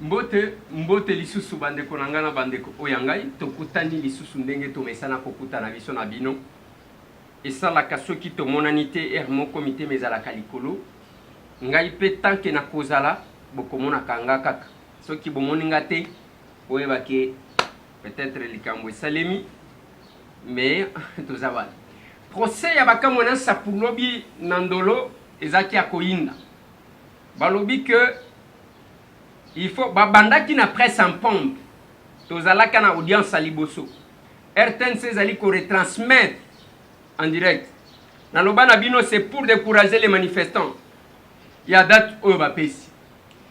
mbote lisusu bandeko na ngana bandeko oyangai tokutani lisusu ndenge tomesana kokutana biso na bino esalaka soki tomonani te er moko mite mezalaka likolo ngai pe tanke na kozala bokomonaka nga kaka soki bomoni nga te oyebake peut-être likambo esalemi mais toza wana procès ya bakambo na sapulobi na ndolo ezaki ya koyinda balobi que il faut babandaki na presse en pompe tozalaka na audience à liboso RTNC ezali ko retransmettre en direct na loba na bino c'est pour décourager les manifestants il y a date oyo bapesi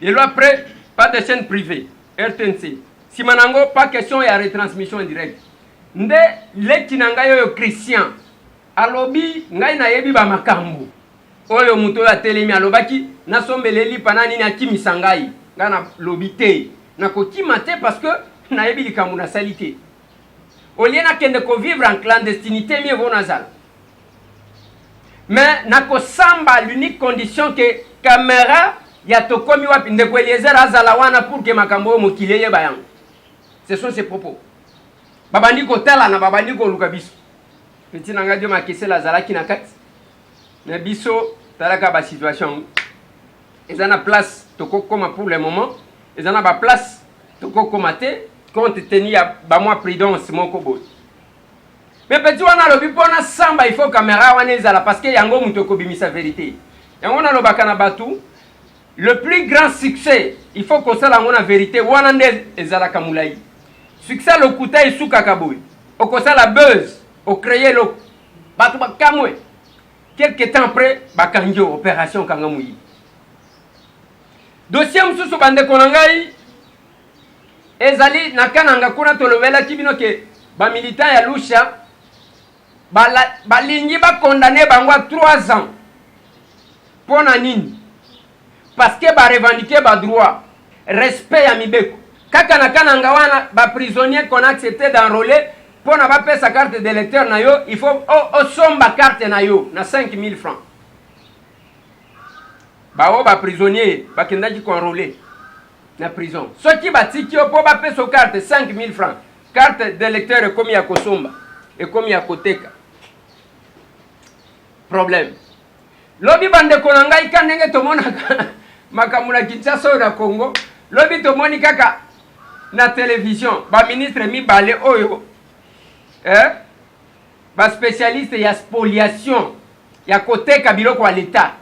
et là après pas de chaîne privée RTNC simanango pas question ya retransmission en direct nde leki na ngai oyo Christian alobi ngai na yebi ba makambo oyo muto ya telemi alobaki nasombeleli panani na kimisa ngai ngana lobité na kokima te parce que na yebi likambo na salité oliena kende ko vivre en clandestinité mieux vaut nazal mais na ko samba l'unique condition que caméra ya tokomi wapi ndeko Eliezer azala wana pour que makambo mokile ye bayang ce sont ses propos babandi ko tala na babandi ko luka biso petit nanga dio makese la zalaki na kati na biso talaka ba situation ezana place toko koma pour le moment ezana ba place toko koma te compte tenir ba moi prudence moko boy mais petit wana lobi pona samba il faut caméra wana ezala parce que yango muto ko bimisa vérité yango na lobaka na batu le plus grand succès il faut que ça la ngona vérité wana nde ezala kamulai succès le kuta isuka kaboy okosa la buzz au créer le batu bakamwe quelque temps après bakanjo opération kangamui dossier mususu bande konangai ezali nakananga kuna tolobela kibino ke ba militant ya Lusha balingi ba condamné bango à 3 ans pona nini parce que ba revendiquer ba droit respect ya mibeko kaka nakananga wana ba prisonnier qu'on accepté d'enrôler pona ba pesa carte d'électeur na yo il faut o somba carte na yo na 5000 francs ba prisonnier ba kendaki ko enrôler na prison soki batiki po ba pesa carte 5000 francs carte d'électeur comme ya kosomba et comme ya koteka problème lobi bande konanga ikanenge tomona makamuna Kinshasa na Congo lobi tomoni kaka na télévision ba ministre mibale oyo ba spécialiste ya spoliation ya koteka biloko ya l'état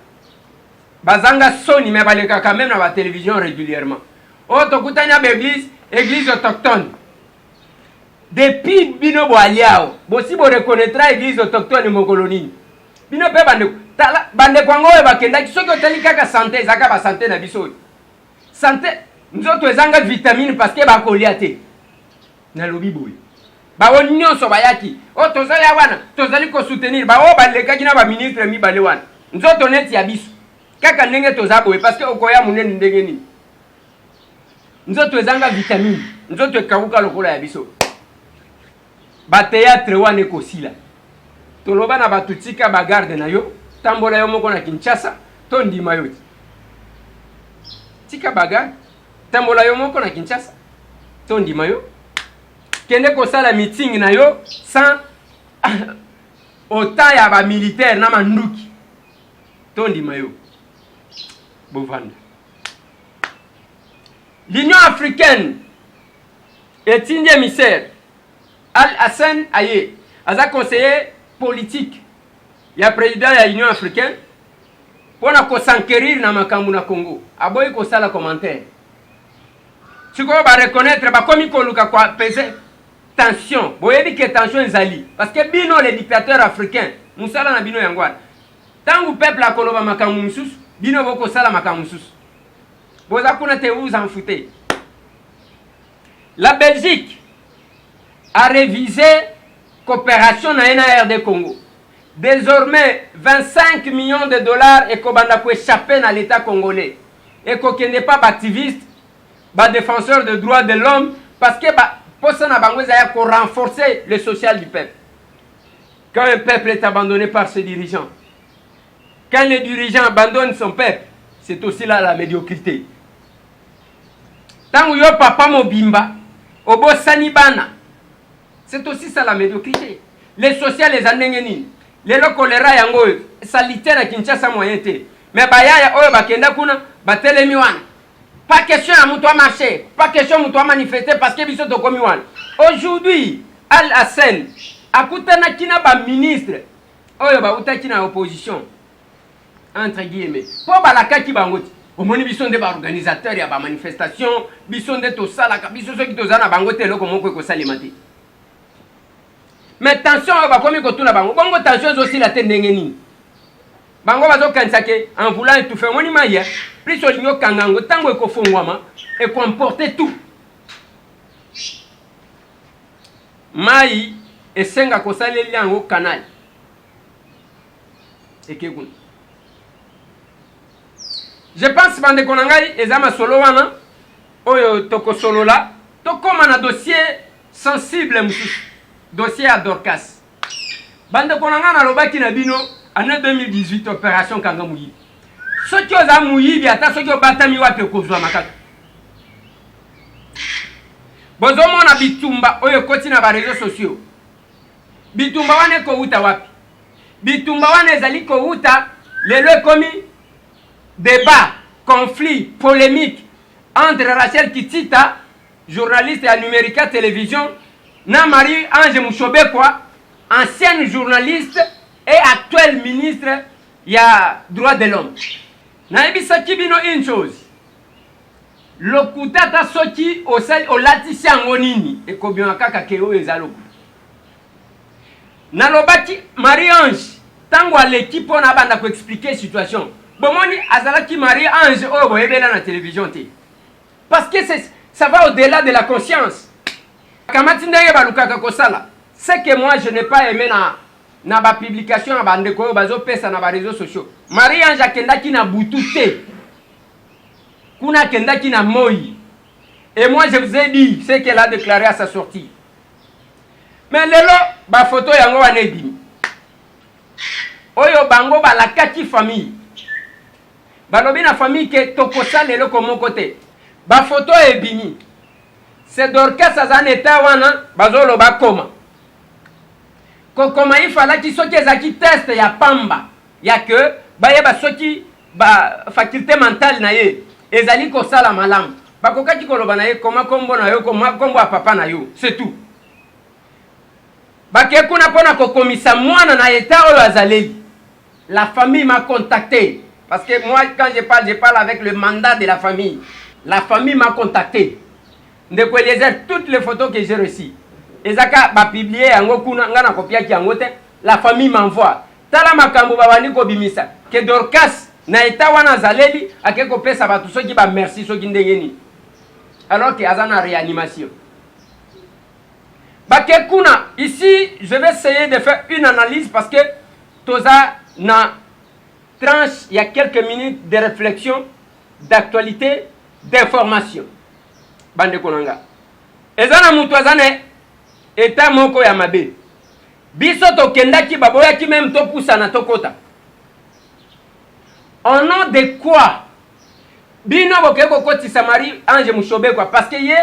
bazanga soni mais baleka quand même na ba télévision régulièrement o tokutanya ba église autochtone depuis bino bo aliao bosi bo reconnaîtra église autochtone mokoloni bino pe bande kwango e bakendaki soki otali kaka santé ezaka ba santé na biso santé nzoto ezanga vitamine parce que bakolia te na lobi boy bawo nyonso bayaki o tozali wana tozali ko soutenir bawo balekaki na ba ministre mibale wana nzoto neti ya biso kaka ndenge tozaboye parce que okoya munene ndenge nini nzoto ezanga vitamine nzoto ekawuka lokola ya biso ba théâtre wana ekosila toloba na batutika ba garde na yo tambola yo moko na Kinshasa to ndima yo tika bagarde tambola yo moko na Kinshasa to ndima yo kende kosala meeting na yo sans ota ya ba militaire na manduki to ndima yo bovanda l'Union africaine est une émissaire Al-Hassan Aye aza conseiller politique ya président ya l'Union africaine pona ko s'enquérir na makambu na Congo aboyi ko sala commentaire siko ba reconnaître ba komi ko luka kwa peser tension boyebi que tension ezali parce que bino les dictateurs africains musala na bino yangwana tangu peuple akoloba makambu mususu bino boko sala makambu mususu boza kuna te vous en foutez. La Belgique a révisé coopération na NRD Congo. Désormais, 25 millions de dollars et kobanda ko échapper dans l'état congolais. Et ko n'est pas activiste, ba défenseur de droits de l'homme parce que ba posa na bango za ko renforcer le social du peuple. Quand un peuple est abandonné par ses dirigeants, quand le dirigeant abandonne son peuple, c'est aussi là la médiocrité. Tango yo papa mobimba, obo sanibana. C'est aussi ça la médiocrité. Les sociales, les anengeni. Les choléra yango sanitaire à Kinshasa moyen té. Mais bayaya oyo bakenda kuna batelemi wana. Pas question à muto marcher, pas question muto manifester parce que biso to komi wana. Aujourd'hui, Al Hassan akutana kina ba ministre oyo ba utaki na opposition entre guillemets. Po balaka ki bangoti. Omoni biso nde ba organisateur ya ba manifestation, biso nde to sala ka biso so ki to zana bangote loko moko ko salimati. Mais tension ba komi ko tuna bango. Bongo tension aussi la tendengeni. Bango bazo kansake en voulant étouffer moni maya. Plus olingo kangango tango eko fongwama et comporter tout. Mai esenga ko saleli yango canal. Ekekun. Je pense bande konangai ezama solo wana oyo toko solo la tokoma na dossier sensible mususu. Dossier à Dorcas. Bande konanga na lobaki na bino année 2018 opération kanga muyi. Soki oza muyi bi ata soki obatami wapi kozwa makaka. Bozomo na bitumba oyo koti na ba réseaux sociaux. Bitumba wane ko uta wapi? Bitumba wane ezali ko uta lelo komi débat, conflit, polémique entre Rachel Kitita, journaliste à Numérica Télévision, na Marie-Ange Mushobekwa, ancienne journaliste et actuelle ministre ya droit de l'homme. Na ebisa kibino une chose. Lokutata soki osali olatisi yango nini ekobima kaka keo ezaloko. Na lobaki Marie-Ange tango aleki pona banda ko expliquer situation. Bomoni azalaki Marie-Ange oyo boyebela na télévision te. Parce que ça va au-delà de la conscience. Kamati ndenge balukaka kosala. C'est que moi je n'ai pas aimé na ba publication na bandeko oyo bazo pesa na ba réseaux sociaux. Marie-Ange akendaki na butu te. Kuna kendaki na moi. Et moi je vous ai dit ce qu'elle a déclaré à sa sortie. Mais lelo ba photo yango wana ebimi. Oyo bango balakaki famille. Balobi na famille ke tokosa lelo komo côté. Ba photo ebimi. C'est Dorcas azan eta wana bazolo bakoma. Kokoma ifala ki soki ezaki test ya pamba. Ya que bayeba soki ba faculté mentale na ye ezali kosala malamu. Bakokaki koloba na ye koma kombo na yo koma kombo ya papa na yo. C'est tout. Bake kuna pona kokomisa mwana na eta oyo azaleli. La famille m'a contacté. Parce que moi, quand je parle avec le mandat de la famille. La famille m'a contacté. De quoi toutes les photos que j'ai reçues. Et ça va publier la famille m'envoie. Tala makambo babani ko bimisa. Que Dorcas na eta wana zaleli akeko pesa batu soki ba merci soki ndengeni. Alors que azana réanimation. Bakekuna, ici, je vais essayer de faire une analyse parce que toza na tranche, il y a quelques minutes de réflexion, d'actualité, d'information. Bande konanga. Ezana mutu azane eta moko ya mabe. Biso to kendaki baboya ki même to poussa na tokota. Au nom de quoi? Bino bokeko kotisa Marie-Ange Mushobekwa parce que ye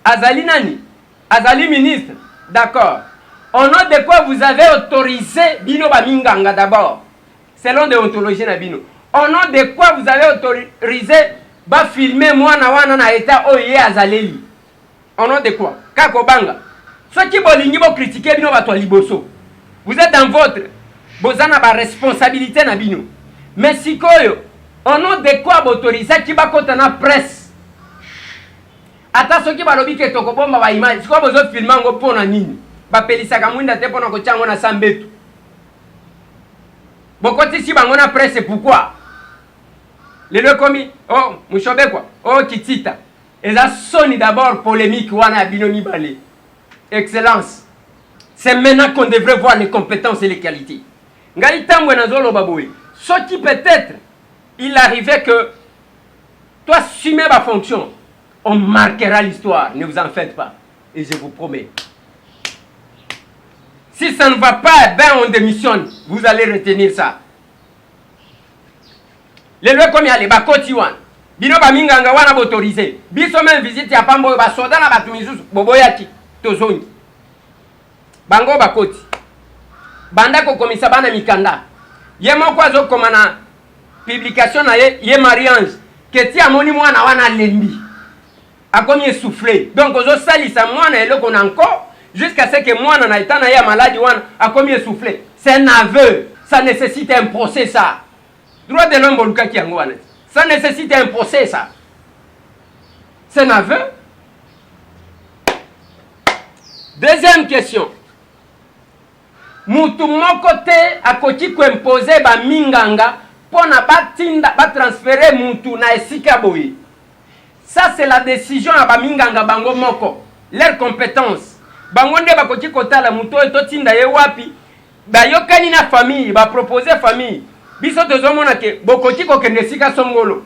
azali nani? Azali ministre. D'accord. Au nom de quoi vous avez autorisé Bino Baminganga d'abord? Selon déontologie na Bino. Au nom de quoi vous avez autorisé ba filmer moi na wana na état oye azaleli? Au nom de quoi? Kakobanga. Ceux qui bolingi bo critiquer Bino bato liboso. Vous êtes dans votre bozana ba responsabilité na Bino. Mais sikoyo, au nom de quoi autorisé qui ba kota na presse? Ata soki balobi ke tokobomba ba image, siko bozo filmer ngo pona nini? Ba pelisaka mwinda te pona ko chango na sambetu. Bokoti si bango na presse pourquoi? Les deux commis, oh, Mushobekwa, oh, Kitita. Et ça sonne d'abord polémique wana binomi balé. Excellence. C'est maintenant qu'on devrait voir les compétences et les qualités. Ngai tambwe na zolo baboui. Ce qui peut-être il arrivait que toi assumez ma fonction, on marquera l'histoire, ne vous en faites pas. Et je vous promets. Si ça ne va pas, ben on démissionne. Vous allez retenir ça. Les lois comme il y a les bakoti wan. bino baminganga wana boautorisé biso même visite ya pamba oyo basoda na bato misusu boboyaki tozongi bango bakoti banda kokomisa bana mikanda ye moko azokoma na publication na ye Marie-Ange keti amoni mwana wana lembi akomi essoufflé donc ozosalisa mwana eloko na encore jusqu'à ce que mwana na etana ya maladi wana akomi essoufflé. C'est un aveu, ça nécessite un procès ça. Droit de l'homme bolukaki yango wana. Ça nécessite un procès ça. C'est un aveu. Deuxième question. Mutu moko te akoki ko imposer ba minganga pona batinda ba transférer mutu na esika boye. Ça c'est la décision ya ba minganga bango moko. Leur compétence. Bango nde bakoki kotala mutu to tinda ye wapi. Ba yokani na famille, ba proposer famille. Biso tozomona ke bokoki ko kende sika songolo.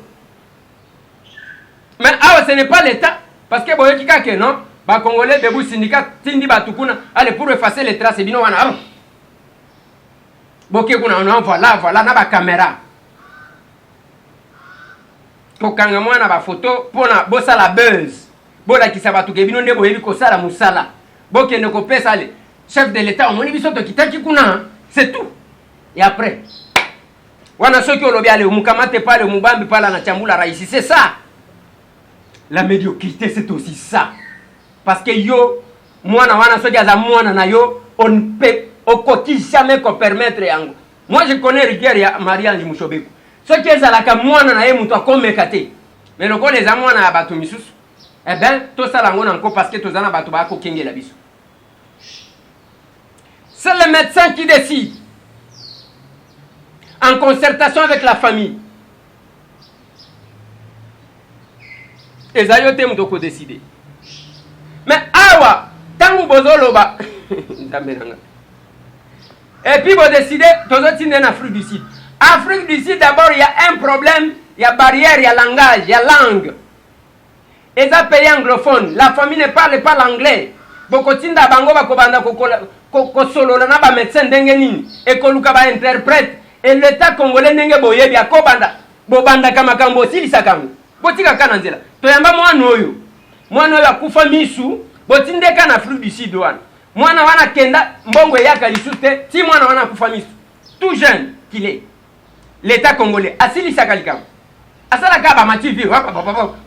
Mais ah ce n'est pas l'état parce que boyoki ka ke non, ba congolais debout syndicat tindi batukuna, allez pour effacer les traces bino wana. Boke kuna on voilà na ba caméra. Kokanga mwana ba photo pona bosa la buzz. Bola ki sabatu ke bino ndebo yebi ko sala musala. Boke ne ko pesa le chef de l'état on moni biso to kitaki kuna, c'est tout. Et après wana soki olobi ale mukamate pale mubambi pala na chambula raisi, c'est ça. La médiocrité c'est aussi ça. Parce que yo mwana wana soki aza mwana na yo on ne peut okoti jamais ko permettre yango. Moi je connais rigueur ya Marie-Ange Mushobeko. Soki ezalaka mwana na ye mutu akomeka te. Mais loko les amwana ya bato misusu. Eh ben to sala ngona nko parce que tozana bato ba ko kengela biso. C'est le médecin qui décide en concertation avec la famille. Et ça y est, tu peux décider. Mais awa, tant que vous avez et puis vous décidez, vous avez en Afrique du Sud. Afrique du Sud, d'abord, il y a un problème, il y a barrière, il y a langage, il y a langue. Et ça pays anglophone, la famille ne parle pas l'anglais. Beaucoup de bango ba kobanda ko solo na ba médecin ndenge nini et ko luka ba interprète et l'état congolais ndenge boyebi akobanda bobanda kama kambo silisa kango botika kana nzela to yamba mwana oyo akufa misu botindeka na Afrique du Sud wana mwana wana kenda mbongo yaka lisute ti mwana wana akufa misu tout jeune qu'il est l'état congolais asilisa kalikam asala ka ba mativi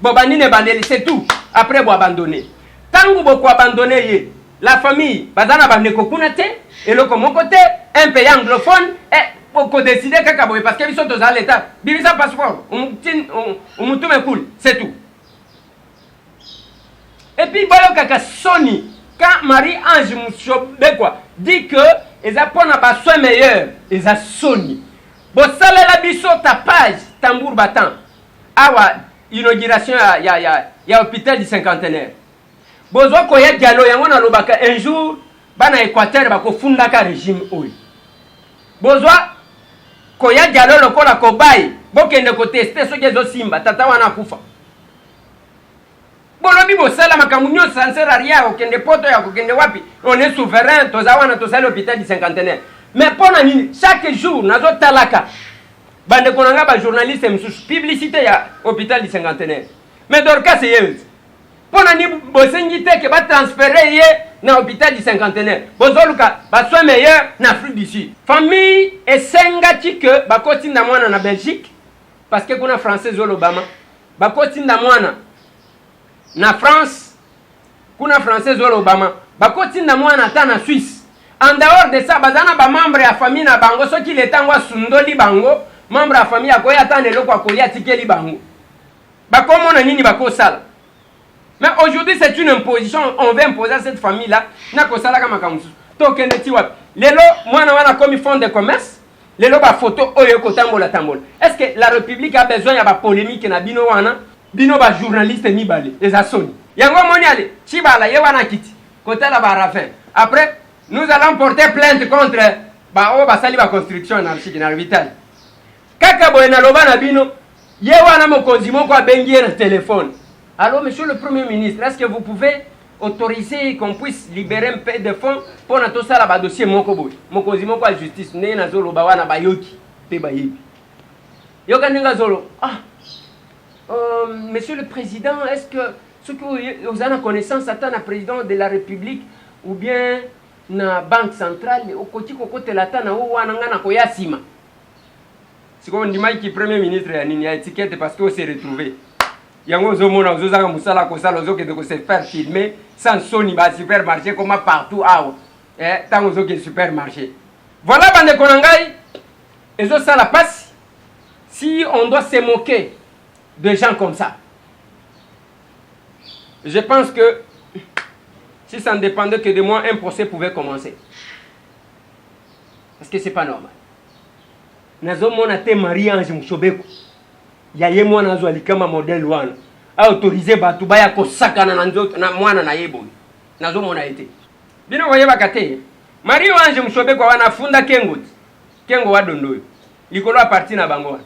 bobanine bandeli c'est tout après bo abandonner tangu boko abandonner ye la famille bazana bandeko kuna te et le komoko te un pays anglophone et boko décider kaka boye parce que biso toza l'état bibisa passeport umutume cool c'est tout. Et puis boyo kaka soni quand Marie-Ange Mushobeko dit que ils apprennent à soin meilleur ils a soni bo sala la biso ta page tambour battant awa inauguration ya hôpital du cinquantenaire. Bozo koya dialo yango na lobaka un jour bana Équateur bako fundaka régime oyo. Bozo koya dialo lokola kobai bokende ko tester soki ezo simba tata wana kufa. Bolobi bosala makambo nyonso ça ne sert à rien okende poto ya kokende wapi on est souverain toza wana tosala hôpital du cinquantenaire. Mais pona nini chaque jour nazo talaka bande konanga ba journaliste msusu publicité ya hôpital du cinquantenaire. Mais Dorcas c'est yeuse. Pona ni bosengi te ke ba transférer ye na hôpital du cinquantenaire. Bozoluka ba soin meilleur na Afrique du Sud. Famille esengati ke ba kotinda mwana na Belgique parce que kuna français Obama. Ba kotinda mwana na France kuna français Obama. Ba kotinda mwana ta na Suisse. En dehors de ça bazana ba membre ya famille na bango soki letangwa sundoli bango membre ya famille akoya tande loko akolia tikeli bango. Ba komona nini bakosala. Mais aujourd'hui, c'est une imposition. On veut imposer à cette famille-là. Lelo, moi, on a comme fonds de commerce. Lelo, ba photo, oyo, kotambola, tambola. Est-ce que la République a besoin de polémique na bino wana? Bino ba journaliste ni balé. Les asoni. Yango moni ale. Chibala, yewana kiti. Côté la ba rafin. Après, nous allons porter plainte contre ba sali ba construction na vital. Kaka boena loba na bino. Yewana mokonzi moko abengi na téléphone. Alors, monsieur le Premier ministre, est-ce que vous pouvez autoriser qu'on puisse libérer un peu de fonds pour notre salle à dossier Mokobo? Mokozi Moko à justice, né na zolo bawana bayoki, pe bayebi. Yoka ninga zolo. Ah. Monsieur le Président, est-ce que ce que vous avez connaissance attend le président de la République ou bien na banque centrale au côté côté latana ou wanangana koyasima. C'est comme dit Mike premier ministre ya nini ya étiquette parce que s'est retrouvé. Yango zomona ozozanga musala ko sala ozoke de se faire filmer sans soni ba supermarché comme partout ah. Tant ozoke supermarché. Voilà bande konangai ezo sala passe si on doit se moquer de gens comme ça. Je pense que si ça ne dépendait que de moi, un procès pouvait commencer. Parce que c'est pas normal. Nazo mona te Marie-Ange Mshobeko. Yaye mwana nazo alikama modèle wana. A autorisé batu baya ko sakana na nzoto na mwana na yebo. Nazo mona ete. Bino wayeba kate. Marie-Ange Mshobeko wana funda kengo. Kengo wa dondoyo. Likolo a parti na bango.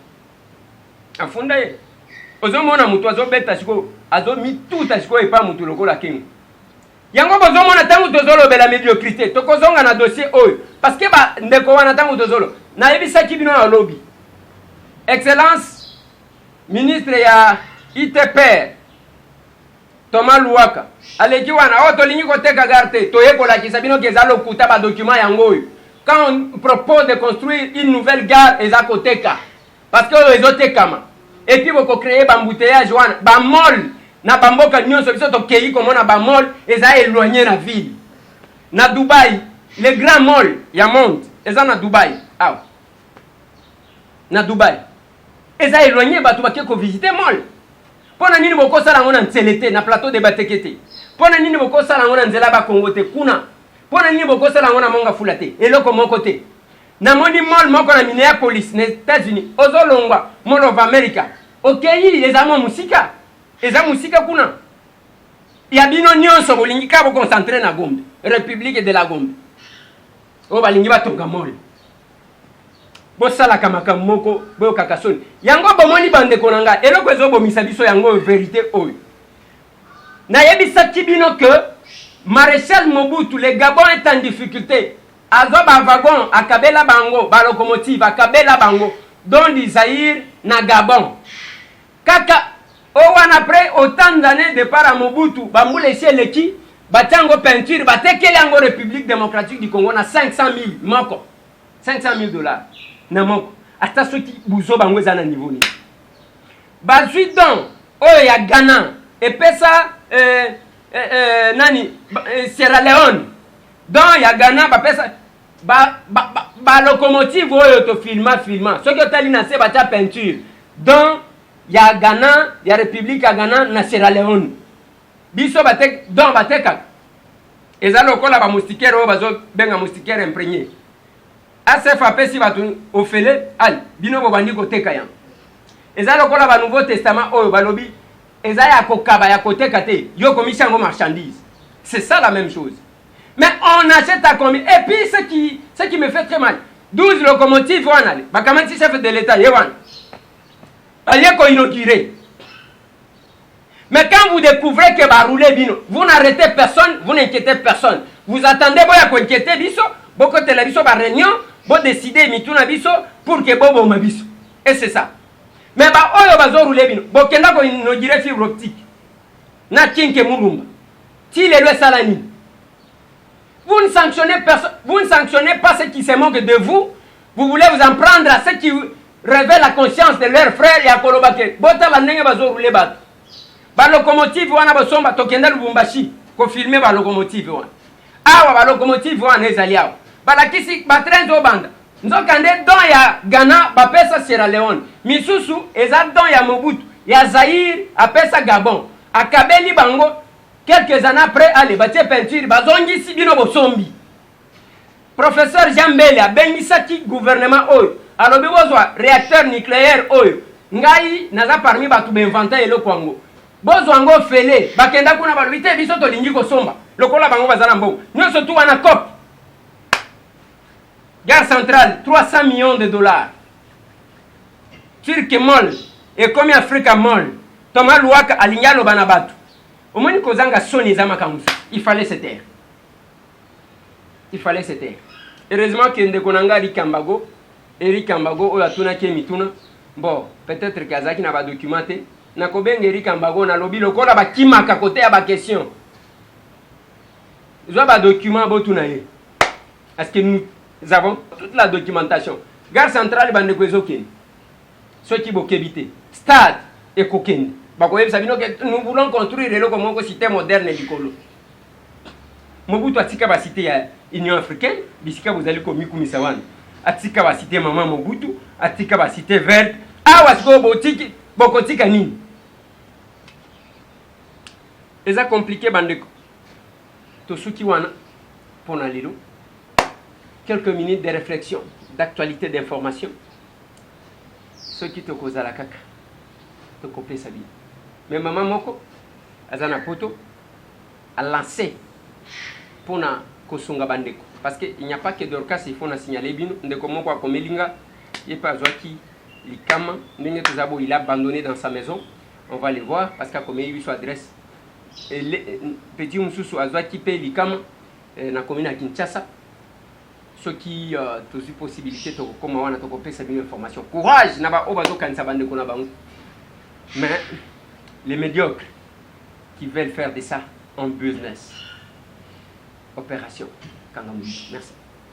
Afunda ye. Ozo mona mutu azo beta siko azo mi tout asiko e pa mutu lokola kengo. Yango bozomo na tangu tozolo bela médiocrité tokozonga na dossier oyo parce que ba ndeko wana tangu tozolo na yebisa kibino ya lobby excellence ministre ya ITP Thomas Luaka aleki wana o tolingi koteka garte toyekola kisabino kezalo kuta ba document yango oyo quand on propose de construire une nouvelle gare ezakoteka parce que ezotekama et puis boko créer ba embouteillage wana ba mall na bamboka nyonso biso tokei komona ba mall eza éloigné na ville na Dubaï les grands malls ya monde eza na Dubaï ah na Dubaï eza éloigné bato bake ko visiter mall pona nini boko sala ngona ntelete na plateau de Batekete pona nini boko sala ngona nzela ba Kongo te kuna pona nini boko sala ngona monga fulate eloko moko te na moni mall moko na Minneapolis na États-Unis ozolongwa Mall of America okei eza mo musika eza musika kuna ya bino nyonso bolingi ka bo concentrer na Gombe République de la Gombe o balingi batonga mole bo sala kamaka moko bo kakasoni yango bomoni bande konanga eloko ezo bomisa biso yango vérité oyo na yebisa kibino que Maréchal Mobutu le Gabon est en difficulté azo ba wagon akabela bango ba locomotive akabela bango don du Zaïre na Gabon kaka Owan après autant d'années de par à Mobutu, Bamboule chez Leki, Batango peinture, Batekele en République démocratique du Congo, na 500 000 moko. 500 000 $. Na moko. Ata ceux qui bouzo bango zana niveau ni. Bazui donc, oh ya Ghana, et pesa nani Sierra Leone. Donc ya Ghana ba pesa ba locomotive oyo to filma. Ceux qui tali na se bacha peinture. Donc ya Ghana, ya République ya Ghana na Sierra Leone. Biso batek don bateka. Eza lokola ba moustiquaire o bazo benga moustiquaire imprégné. ACF apesi batu ofele al bino bo bandi koteka ya. Eza lokola ba Nouveau Testament oyo balobi eza ya kokaba ya koteka te yo komisha ngo marchandise. C'est ça la même chose. Mais on achète à combien? Et puis ce qui me fait très mal. 12 locomotives wana. Ba kamati chef de l'état yewan. Mais quand vous découvrez que va rouler bino, vous n'arrêtez personne, vous n'inquiétez personne. Vous attendez boya ko inquiéter biso, boko télévision ba réunion, bo décider mituna biso pour que bobo mabiso. Et c'est ça. Mais ba oyo bazo rouler bino, bo kenda ko inauguré fibre optique. Na kinke mulumba. Ti le loi salani. Vous ne sanctionnez personne, vous ne sanctionnez pas ceux qui se moquent de vous. Vous voulez vous en prendre à ceux qui révèlent la conscience de leurs frères et à Kolobake. Bota banenge bazo rouler bat. Ba locomotive wana basomba tokenda Lubumbashi ko filmer ba locomotive wana. Awa ba locomotive wana ezali awa. Ba la kisi ba train zo banda. Nzokande don ya Ghana ba pesa Sierra Leone. Misusu eza don ya Mobutu, ya Zaïre a pesa Gabon. Akabeli bango quelques années après allez batie peinture bazongi si bino bosombi. Professeur Jean Mbele abengisaki gouvernement oyo. Alobi bozwa réacteur nucléaire oyo. Ngai naza parmi batu beinventer eloko yango. Bozwango fele bakenda kuna balobite biso tolingi kosomba lokola bango bazala mbongo nyonso tu wana cop gare centrale 300 millions de $. Turque Mall et comme Africa Mall Thomas Luaka alinyalo bana batu omoni kozanga soni za makambusu il fallait se taire. Heureusement que ndeko nanga Eric Kambago oyo atuna ke mituna bon peut-être kazaki na ba documenté nakobenga Eric Ambago na lobi lokola bakimaka côté ya ba question. Zwa ba document botuna ye. Est-ce que nous avons toute la documentation? Gare centrale bande ko ezokeni. Soki bokebite. Stade et kokeni. Bakoyebisa bino que nous voulons construire eloko moko cité moderne likolo. Mobutu atika ba cité ya Union africaine, bisika bozali ko mikumisa wana. Atika ba cité Maman Mobutu, atika ba cité verte. Awa siko botiki bokotika nini? Eza compliqué bandeko. Tosuki wana pona lelo. Quelques minutes de réflexion, d'actualité, d'information. Ceux qui te causent à la caca, te copier sa vie. Mais maman moko, azana poto, a lancé pour na kosunga bandeko. Parce qu'il n'y a pas que Dorcas, il faut na signaler bino. Ndeko moko a komelinga, il pas qui likama, n'engue tozabo il a abandonné dans sa maison. On va le voir parce qu'à comé il son adresse. Et petit mususu azwa qui paye likama na commune à Kinshasa. Ceux qui ont aussi possibilité de comment on a topé cette information. Courage, n'a pas obazo kanisa bandeko na bango. Mais les médiocres qui veulent faire de ça un business. Opération Kangamou. Merci.